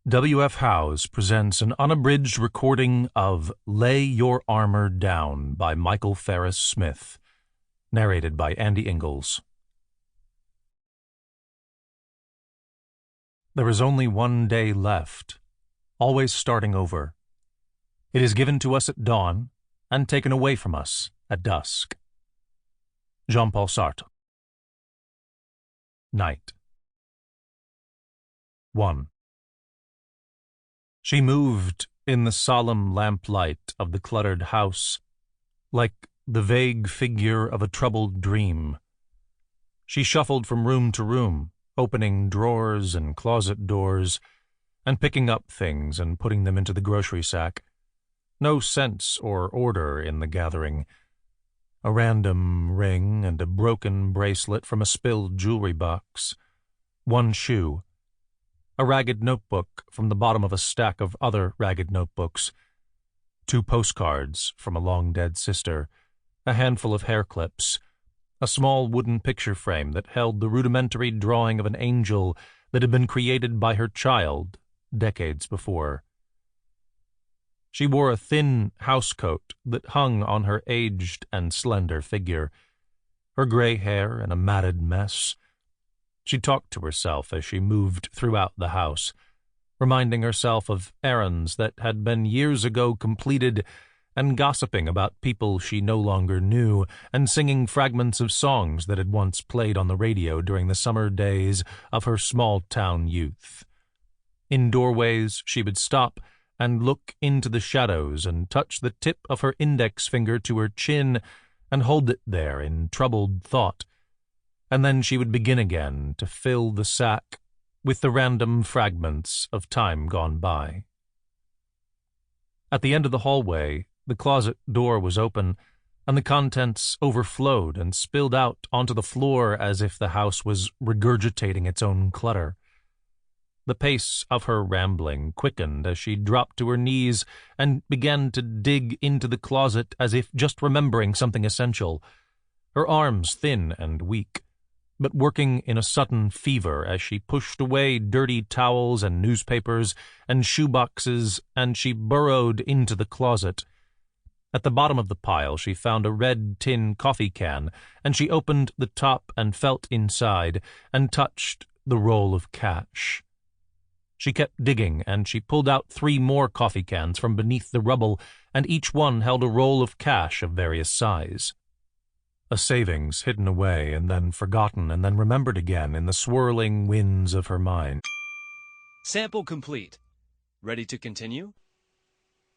W.F. Howes presents an unabridged recording of Lay Your Armour Down by Michael Farris Smith, narrated by Andy Ingalls. There is only one day left, always starting over. It is given to us at dawn and taken away from us at dusk. Jean-Paul Sartre. Night. 1. She moved in the solemn lamplight of the cluttered house, like the vague figure of a troubled dream. She shuffled from room to room, opening drawers and closet doors, and picking up things and putting them into the grocery sack. No sense or order in the gathering. A random ring and a broken bracelet from a spilled jewelry box. One shoe. A ragged notebook from the bottom of a stack of other ragged notebooks, 2 postcards from a long-dead sister, a handful of hair clips, a small wooden picture frame that held the rudimentary drawing of an angel that had been created by her child decades before. She wore a thin housecoat that hung on her aged and slender figure, her gray hair in a matted mess. She talked to herself as she moved throughout the house, reminding herself of errands that had been years ago completed and gossiping about people she no longer knew and singing fragments of songs that had once played on the radio during the summer days of her small-town youth. In doorways she would stop and look into the shadows and touch the tip of her index finger to her chin and hold it there in troubled thought. And then she would begin again to fill the sack with the random fragments of time gone by. At the end of the hallway, the closet door was open, and the contents overflowed and spilled out onto the floor as if the house was regurgitating its own clutter. The pace of her rambling quickened as she dropped to her knees and began to dig into the closet as if just remembering something essential, her arms thin and weak, but working in a sudden fever as she pushed away dirty towels and newspapers and shoeboxes, and she burrowed into the closet. At the bottom of the pile she found a red tin coffee can, and she opened the top and felt inside and touched the roll of cash. She kept digging, and she pulled out 3 more coffee cans from beneath the rubble, and each one held a roll of cash of various size. A savings hidden away and then forgotten and then remembered again in the swirling winds of her mind. Sample complete. Ready to continue?